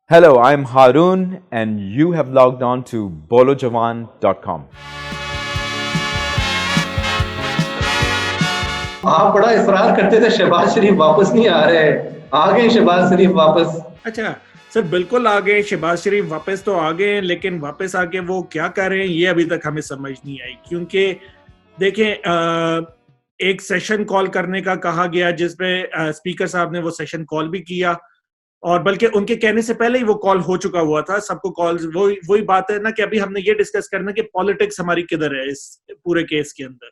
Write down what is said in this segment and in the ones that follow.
Hello, I'm Harun, and you have logged on to bolojawan.com. आप बड़ा इसरार करते थे शहबाज शरीफ वापस नहीं आ रहे हैं, आ गए शहबाज शरीफ वापस। अच्छा सर, बिल्कुल आ गए। शहबाज शरीफ वापस तो आ गए, लेकिन वापस आके वो क्या कर रहे हैं ये अभी तक हमें समझ नहीं आई। क्योंकि देखें, एक सेशन कॉल करने का कहा गया जिसमें स्पीकर साहब ने वो सेशन कॉल भी किया, और बल्कि उनके कहने से पहले ही वो कॉल हो चुका हुआ था। सबको कॉल वही बात है ना कि अभी हमने ये डिस्कस करना कि पॉलिटिक्स हमारी किधर है इस पूरे केस के अंदर।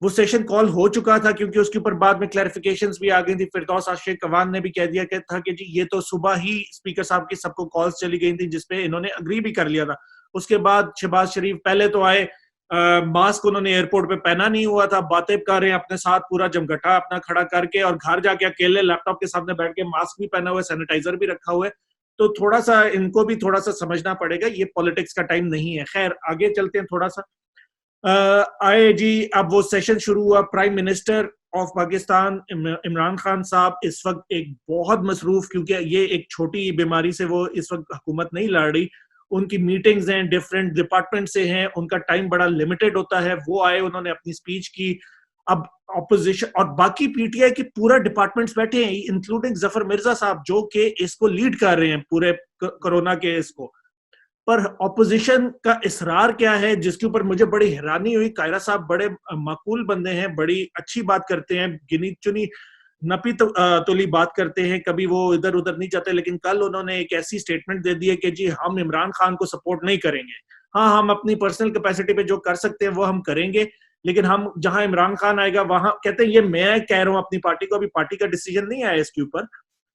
वो सेशन कॉल हो चुका था क्योंकि उसके ऊपर बाद में क्लैरिफिकेशंस भी आ गई थी। फिरदौस आशिक अवान ने भी कह दिया था कि जी ये तो सुबह ही स्पीकर साहब की सबको कॉल्स चली गई थी जिसपे इन्होंने अग्री भी कर लिया था। उसके बाद शहबाज शरीफ पहले तो आए, मास्क उन्होंने एयरपोर्ट पे पहना नहीं हुआ था, बातें कर रहे हैं अपने साथ पूरा जमघटा अपना खड़ा करके, और घर जाके अकेले लैपटॉप के सामने बैठ के मास्क भी पहना हुआ है, सैनिटाइजर भी रखा हुआ है। तो थोड़ा सा इनको भी थोड़ा सा समझना पड़ेगा, ये पॉलिटिक्स का टाइम नहीं है। खैर आगे चलते हैं थोड़ा सा। आए जी, अब वो सेशन शुरू हुआ। Prime minister of Pakistan Imran Khan साहब इस वक्त एक बहुत मसरूफ, क्योंकि ये एक छोटी बीमारी से वो इस वक्त हुकूमत नहीं लड़ रही, उनकी मीटिंग्स हैं, डिफरेंट डिपार्टमेंट से हैं, उनका टाइम बड़ा लिमिटेड होता है। वो आए, उन्होंने अपनी स्पीच की। अब ऑपोजिशन और बाकी पीटीआई की पूरा डिपार्टमेंट्स बैठे हैं, इंक्लूडिंग जफर मिर्जा साहब जो कि इसको लीड कर रहे हैं पूरे कोरोना के इसको। पर ऑपोजिशन का इसरार क्या है, जिसके ऊपर मुझे बड़ी हैरानी हुई। कायरा साहब बड़े माकूल बंदे हैं, बड़ी अच्छी बात करते हैं, गिनी चुनी नपी तोली बात करते हैं, कभी वो इधर उधर नहीं जाते। लेकिन कल उन्होंने एक ऐसी स्टेटमेंट दे दी है कि जी हम इमरान खान को सपोर्ट नहीं करेंगे। हाँ, हम अपनी पर्सनल कैपेसिटी पे जो कर सकते हैं वो हम करेंगे, लेकिन हम जहां इमरान खान आएगा वहां, कहते हैं ये मैं कह रहा हूं अपनी पार्टी को, अभी पार्टी का डिसीजन नहीं आया इसके ऊपर,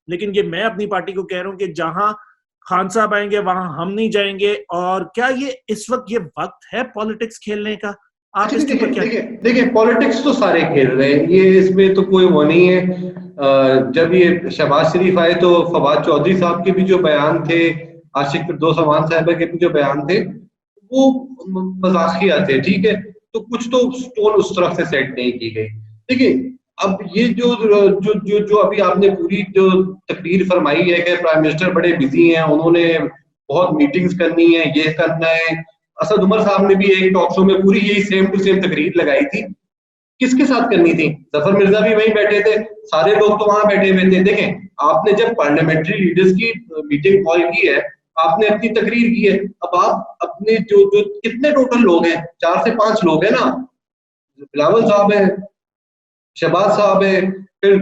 लेकिन ये मैं अपनी पार्टी को कह रहा हूं कि जहां खान साहब आएंगे वहां हम नहीं जाएंगे। और क्या ये इस वक्त ये वक्त है पॉलिटिक्स खेलने का? आप इसके ऊपर क्या? देखिए पॉलिटिक्स तो सारे खेल रहे हैं, ये इसमें तो कोई वो नहीं है। जब ये शहबाज शरीफ आए तो फवाद चौधरी साहब के भी जो बयान थे, आशिक फिरदौस अवान साहब के भी जो बयान थे, वो मजाकिया थे, ठीक है। तो कुछ तो टोन उस तरफ से सेट नहीं की गई। देखिए अब ये जो जो जो जो अभी आपने पूरी जो तकरीर फरमाई है कि प्राइम मिनिस्टर बड़े बिजी हैं, उन्होंने बहुत मीटिंग्स करनी है, ये करना है। असद उमर साहब ने भी एक टॉक शो में पूरी यही सेम टू सेम तकरीर लगाई थी। किसके साथ करनी थी? जफर मिर्जा भी वहीं बैठे थे, सारे लोग तो वहां बैठे हुए थे। देखें, आपने जब पार्लियामेंट्री लीडर्स की मीटिंग कॉल की है, आपने अपनी तकरीर की है। अब आप अपने जो जो कितने टोटल लोग हैं, 4 से 5 लोग हैं ना, बिलावल साहब है, शहबाज साहब है, फिर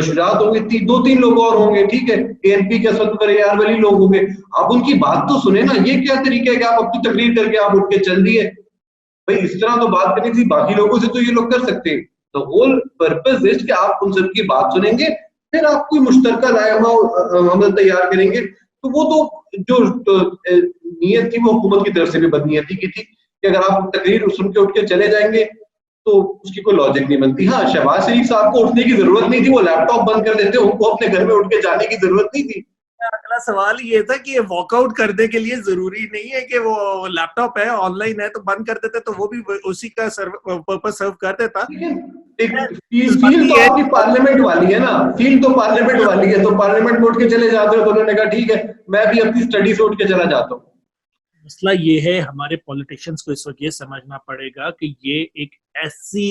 शुजात होंगे, 2-3 लोग और होंगे, ठीक है। एएनपी के असद यार वाली लोग होंगे। आप उनकी बात तो सुने ना। ये क्या तरीका है कि आप अपनी तकरीर करके आप उठ के चल दिए? भाई इस तरह तो बात करनी थी, बाकी लोगों से तो ये लोग कर सकते हैं। तो होल पर्पस इज कि आप उन सबकी बात सुनेंगे, फिर आप कोई मुश्तरका रायनामा अमल तैयार करेंगे। तो वो तो जो नीयत थी वो हुकूमत की तरफ से भी बदनीयती की थी कि अगर आप तकरीर सुन के उठ के चले जाएंगे तो उसकी कोई लॉजिक नहीं बनती। हाँ, शहबाज शरीफ साहब को उठने की जरूरत नहीं थी, वो लैपटॉप बंद कर देते, उनको अपने घर में उठ के जाने की जरूरत नहीं थी। अगला सवाल ये था कि ये वॉकआउट करने के लिए जरूरी नहीं है कि वो लैपटॉप है, ऑनलाइन है तो बंद कर देते, तो वो भी उसी का पर्पस सर्व कर देता। फील तो आपकी पार्लियामेंट वाली है ना, फील तो पार्लियामेंट वाली है, तो पार्लियामेंट में उठ के चले जाते हो। तो उन्होंने कहा ठीक है, मैं भी अपनी स्टडी से उठ के चला जाता हूँ। मसला ये है, हमारे पॉलिटिशियंस को इस वक्त ये समझना पड़ेगा कि ये एक ऐसी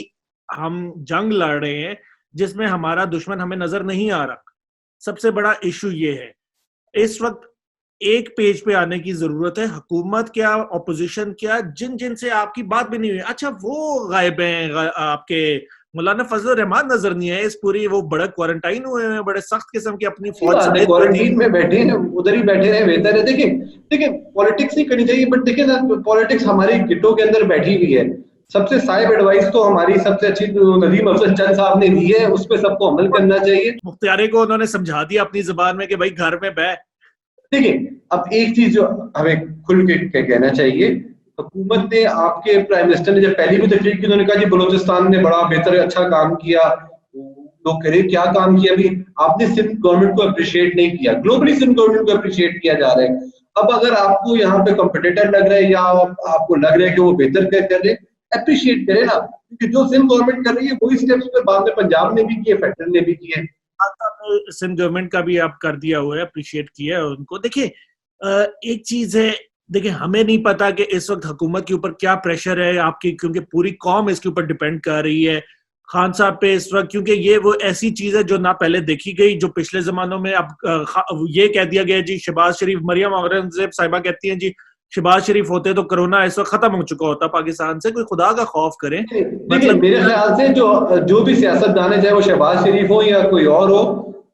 हम जंग लड़ रहे हैं जिसमें हमारा दुश्मन हमें नजर नहीं आ रहा। सबसे बड़ा इशू ये है, इस वक्त एक पेज पे आने की जरूरत है। हुकूमत क्या, ऑपोजिशन क्या, जिन जिन से आपकी बात भी नहीं हुई, अच्छा वो गायब हैं। आपके मौलाना फजल रहमान नजर नहीं है इस पूरी, वो बड़े क्वारंटाइन हुए हैं, बड़े सख्त किस्म की अपनी फौज समेत क्वारंटीन में बैठे हैं, उधर ही बैठे रहे बेहतर है। देखिए पॉलिटिक्स नहीं करनी चाहिए, बट देखिए ना, पॉलिटिक्स हमारी गिटों के अंदर बैठी हुई है। सबसे साहिब एडवाइस तो हमारी सबसे अच्छी नदीम अफजल चंद साहब ने दी है, उस पर सबको अमल करना चाहिए। मुख्तियारे को उन्होंने समझा दिया अपनी जुबान में कि भाई घर में बैठ। देखिए अब एक चीज जो हमें खुल के कहना चाहिए, हुकूमत ने, आपके प्राइम मिनिस्टर ने जब पहली भी तकरीर की, उन्होंने कहा कि बलोचिस्तान ने बड़ा बेहतर अच्छा काम किया। लोग कह रहे क्या काम किया? भी आपने सिंध गवर्नमेंट को अप्रिशिएट नहीं किया, ग्लोबली सिंध गवर्नमेंट को अप्रिशिएट किया जा रहा है। अब अगर आपको यहाँ पे कंपिटिटर लग रहा है या आपको लग रहा है कि वो बेहतर कर रहे, अप्रिशिएट करें ना, क्योंकि जो सिंध गवर्नमेंट कर रही है वही स्टेप्स पे बाद में पंजाब ने भी किए, फेडरल ने भी किए। आपने सिंध गवर्नमेंट का भी आप कर दिया हुआ है, अप्रिशिएट किया है उनको। देखिए एक चीज है, देखिए हमें नहीं पता कि इस वक्त हुकूमत के ऊपर क्या प्रेशर है आपकी, क्योंकि पूरी कौम इसके ऊपर डिपेंड कर रही है खान साहब पे इस वक्त, क्योंकि ये वो ऐसी चीज है जो ना पहले देखी गई, जो पिछले जमानों में अब ये कह दिया गया जी शहबाज शरीफ, मरियम औरंगजेब साहिबा कहती हैं जी शहबाज शरीफ होते तो कोरोना इस वक्त खत्म हो चुका होता पाकिस्तान से। कोई खुदा का खौफ करे। देखिए मतलब मेरे ख्याल से जो भी सियासतदान है, चाहे वो शहबाज शरीफ हो या कोई और हो,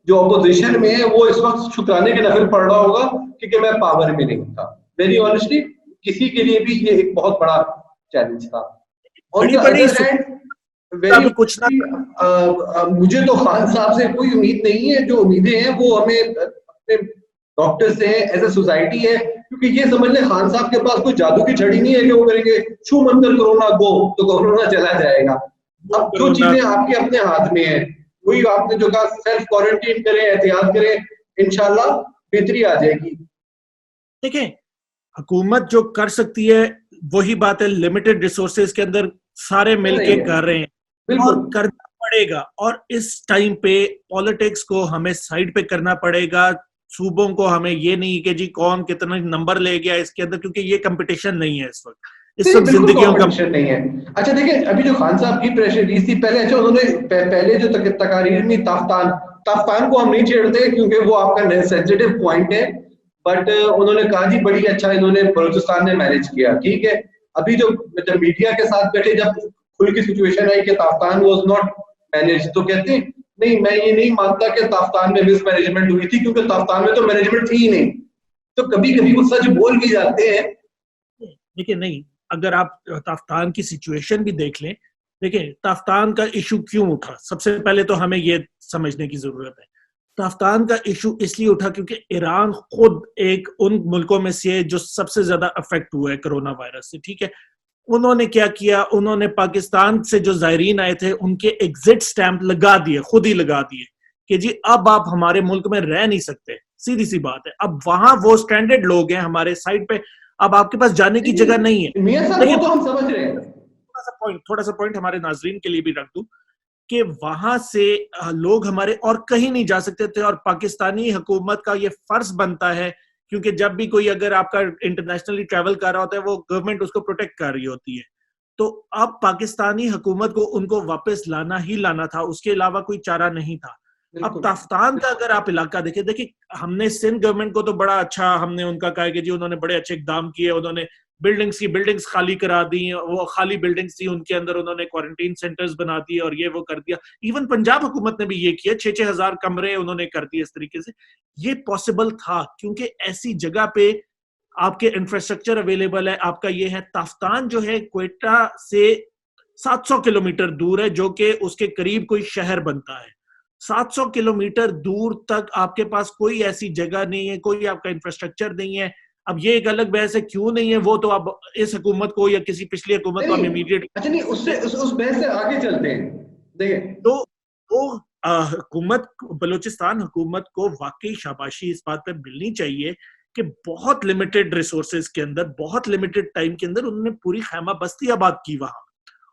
जो अपोजिशन में है, वो इस वक्त शुक्राने के नफिल पढ़ रहा होगा क्योंकि मैं पावर में नहीं था। वेरी ऑनेस्टली किसी के लिए भी ये एक बहुत बड़ा चैलेंज था। बड़ी बड़ी वेरी कुछ ना मुझे तो खान साहब से कोई उम्मीद नहीं है। जो उम्मीदें हैं वो हमें अपने डॉक्टर से है, एज ए सोसाइटी है, क्योंकि ये समझ ले खान साहब के पास कोई जादू की छड़ी नहीं है कि वो करेंगे छू मंतर कोरोना गो तो कोरोना चला जाएगा। अब जो चीजें आपके अपने हाथ में है, वही आपने जो कहा सेल्फ क्वारंटीन करें, एहतियात करें, इंशाल्लाह बेहतरी आ जाएगी। देखिए हुकूमत जो कर सकती है वही बात है, लिमिटेड रिसोर्सेज के अंदर सारे मिलके कर रहे हैं और करना पड़ेगा। और इस टाइम पे पॉलिटिक्स को हमें साइड पे करना पड़ेगा, सूबों को हमें ये नहीं कि जी कौन कितना नंबर ले गया इसके अंदर, क्योंकि ये कंपटीशन नहीं है इस वक्त, इस वक्त जिंदगियों का नहीं है। अच्छा देखिए अभी जो खान साहब की प्रेस रिलीज थी पहले, अच्छा उन्होंने पहले जो तकारीर में ताफ्तान को हम नहीं छेड़ते क्योंकि वो आपका सेंसिटिव पॉइंट है, बट उन्होंने कहा जी बड़ी अच्छा इन्होंने बलूचिस्तान ने मैनेज किया, ठीक है। अभी जो मीडिया के साथ बैठे जब खुल की सिचुएशन आई कि ताफ्तान वाज नॉट मैनेज, तो कहते हैं नहीं मैं ये नहीं मानता कि ताफ्तान में मिस मैनेजमेंट हुई थी क्योंकि ताफ्तान में तो मैनेजमेंट थी ही नहीं। तो कभी कभी वो सच बोल भी जाते हैं। देखिए नहीं, अगर आप ताफ्तान की सिचुएशन भी देख लें, देखिए ताफ्तान का इशू क्यों उठा, सबसे पहले तो हमें ये समझने की जरूरत है। ताफ्तान का इशू इसलिए उठा क्योंकि ईरान खुद एक उन मुल्कों में से है जो सबसे ज्यादा अफेक्ट हुआ है कोरोना वायरस से, ठीक है। उन्होंने क्या किया, उन्होंने पाकिस्तान से जो जायरीन आए थे उनके एग्जिट स्टैंप लगा दिए, खुद ही लगा दिए कि जी अब आप हमारे मुल्क में रह नहीं सकते, सीधी सी बात है। अब वहां वो स्टैंडर्ड लोग हैं हमारे साइड पे, अब आपके पास जाने की जगह नहीं है। लेकिन तो हम समझ रहे हैं, थोड़ा सा पॉइंट हमारे नाजरीन के लिए भी रख दूं कि वहां से लोग हमारे और कहीं नहीं जा सकते थे, और पाकिस्तानी हुकूमत का ये फर्ज बनता है, क्योंकि जब भी कोई अगर आपका इंटरनेशनली ट्रैवल कर रहा होता है वो गवर्नमेंट उसको प्रोटेक्ट कर रही होती है। तो अब पाकिस्तानी हुकूमत को उनको वापस लाना ही लाना था, उसके अलावा कोई चारा नहीं था। अब ताफ्तान का अगर आप इलाका देखें, देखिए हमने सिंध गवर्नमेंट को तो बड़ा अच्छा हमने उनका कहा कि जी उन्होंने बड़े अच्छे इकदाम किए, उन्होंने बिल्डिंग्स खाली करा दी, वो खाली बिल्डिंग्स थी उनके अंदर उन्होंने क्वारंटीन सेंटर्स बना दिए और ये वो कर दिया। इवन पंजाब हुकूमत ने भी ये किया, 6,000 कमरे उन्होंने कर दिए इस तरीके से। ये पॉसिबल था क्योंकि ऐसी जगह पे आपके इंफ्रास्ट्रक्चर अवेलेबल है। आपका ये है ताफ्तान जो है क्वेटा से 700 किलोमीटर दूर है, जो कि उसके करीब कोई शहर बनता है। 700 किलोमीटर दूर तक आपके पास कोई ऐसी जगह नहीं है, कोई आपका इंफ्रास्ट्रक्चर नहीं है। अब ये एक अलग बहस है क्यों नहीं है, वो तो अब इस हुकूमत को या किसी पिछली हुकूमत को हम इमीडिएट, अच्छा नहीं उससे उस बहस से आगे चलते हैं। देखिए तो हुकूमत, बलूचिस्तान हुकूमत को वाकई शाबाशी इस बात पे मिलनी चाहिए कि बहुत लिमिटेड रिसोर्सेज के अंदर, बहुत लिमिटेड टाइम के अंदर उन्होंने पूरी खैमा बस्ती आबाद की वहां,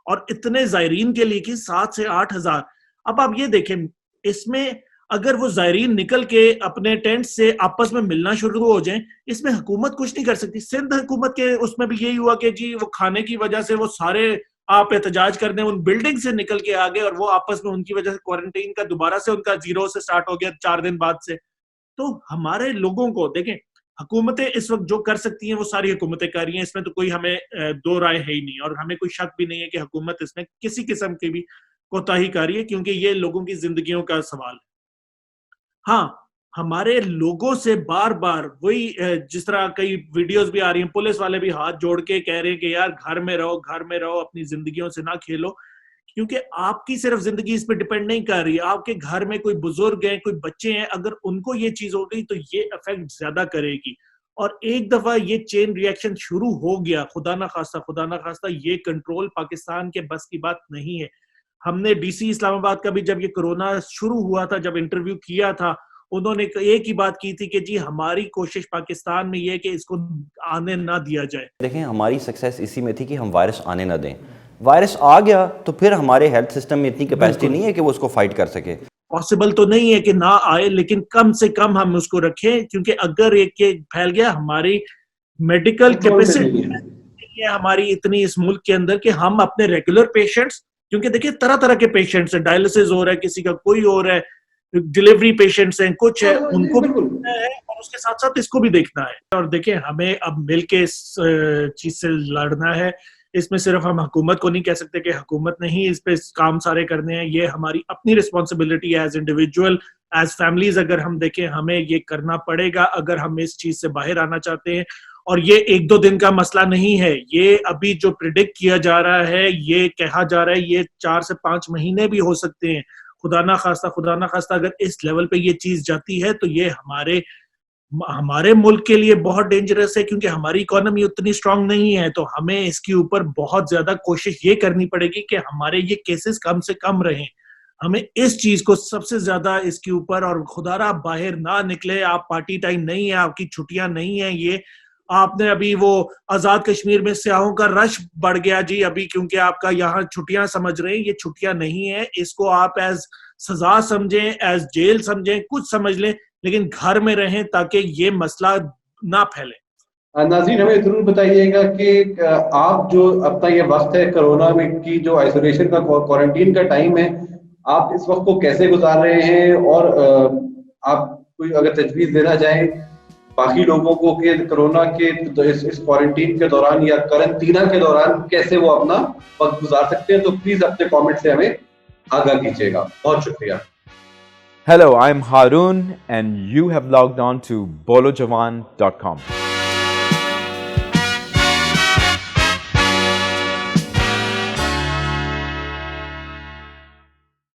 और इतने जायरीन के लिए की 7 से 8 हजार। अब आप ये देखें, इसमें अगर वो जायरीन निकल के अपने टेंट से आपस में मिलना शुरू हो जाएं, इसमें हुकूमत कुछ नहीं कर सकती। सिंध हुकूमत के उसमें भी यही हुआ कि जी वो खाने की वजह से वो सारे आप एहतजाज करने उन बिल्डिंग से निकल के आ गए, और वो आपस में उनकी वजह से क्वारंटीन का दोबारा से उनका 0 से स्टार्ट हो गया 4 दिन बाद से। तो हमारे लोगों को देखें, हुकूमतें इस वक्त जो कर सकती हैं वो सारी हुकूमतें कर रही हैं, इसमें तो कोई हमें दो राय है ही नहीं, और हमें कोई शक भी नहीं है कि हुकूमत इसमें किसी किस्म की भी कोताही कर रही है, क्योंकि ये लोगों की जिंदगियों का सवाल है। हाँ, हमारे लोगों से बार बार वही, जिस तरह कई वीडियोस भी आ रही हैं, पुलिस वाले भी हाथ जोड़ के कह रहे हैं कि यार घर में रहो, अपनी जिंदगियों से ना खेलो, क्योंकि आपकी सिर्फ जिंदगी इस पे डिपेंड नहीं कर रही है। आपके घर में कोई बुजुर्ग हैं, कोई बच्चे हैं, अगर उनको ये चीज हो गई तो ये इफेक्ट ज्यादा करेगी। और एक दफा ये चेन रिएक्शन शुरू हो गया, खुदा ना खास्ता ये कंट्रोल पाकिस्तान के बस की बात नहीं है। हमने डीसी इस्लामाबाद का भी जब ये कोरोना शुरू हुआ था, जब इंटरव्यू किया था, उन्होंने एक ही बात की थी कि जी हमारी कोशिश पाकिस्तान में ये है कि इसको आने ना दिया जाए। देखें, हमारी सक्सेस इसी में थी कि हम वायरस आने ना दें। वायरस आ गया तो फिर हमारे हेल्थ सिस्टम में इतनी कैपेसिटी नहीं है कि वो उसको फाइट कर सके। पॉसिबल तो नहीं है कि ना आए, लेकिन कम से कम हम उसको रखें, क्योंकि अगर एक फैल गया, हमारी मेडिकल कैपेसिटी नहीं है हमारी इतनी इस मुल्क के अंदर कि हम अपने रेगुलर पेशेंट्स, क्योंकि देखिए तरह तरह के पेशेंट्स हैं, डायलिसिस हो रहा है, किसी का कोई हो रहा है, डिलीवरी पेशेंट्स हैं, कुछ है, उनको भी देखना है और उसके साथ साथ इसको भी देखना है। और देखिए हमें अब मिलके इस चीज से लड़ना है। इसमें सिर्फ हम हुकूमत को नहीं कह सकते कि हुकूमत ने ही इस पे काम सारे करने हैं, ये हमारी अपनी रिस्पॉन्सिबिलिटी है एज इंडिविजुअल, एज फैमिलीज। अगर हम देखें हमें ये करना पड़ेगा अगर हम इस चीज से बाहर आना चाहते हैं। और ये 1-2 दिन का मसला नहीं है, ये अभी जो प्रिडिक्ट किया जा रहा है, ये कहा जा रहा है, ये 4 से 5 महीने भी हो सकते हैं। खुदा ना खास्ता अगर इस लेवल पे ये चीज जाती है तो ये हमारे मुल्क के लिए बहुत डेंजरस है, क्योंकि हमारी इकोनॉमी उतनी स्ट्रांग नहीं है। तो हमें इसके ऊपर बहुत ज्यादा कोशिश ये करनी पड़ेगी कि हमारे ये केसेस कम से कम रहें। हमें इस चीज को सबसे ज्यादा इसके ऊपर, और खुदारा आप बाहर ना निकले, आप पार्टी टाइम नहीं है, आपकी छुट्टियां नहीं है, ये आपने अभी वो आजाद कश्मीर में स्याहों का रश बढ़ गया जी अभी, क्योंकि आपका यहाँ छुट्टियां समझ रहे हैं, ये छुट्टियां नहीं है। इसको आप एज सजा समझें, एज जेल समझें, कुछ समझ लें, लेकिन घर में रहें ताकि ये मसला ना फैले। नाज़रीन, हमें जरूर बताइएगा कि आप जो अपना ये वक्त है कोरोना में की जो आइसोलेशन का क्वारंटीन का टाइम है, आप इस वक्त को कैसे गुजार रहे हैं, और आप कोई अगर तजवीज देना चाहें बाकी लोगों को कि कोरोना के इस क्वारंटीन के दौरान या करंटीना के दौरान कैसे वो अपना वक्त गुजार सकते हैं, तो प्लीज अपने कमेंट से हमें आगाह कीजिएगा। बहुत शुक्रिया। Hello, I'm Harun and you have logged on to bolojawan.com.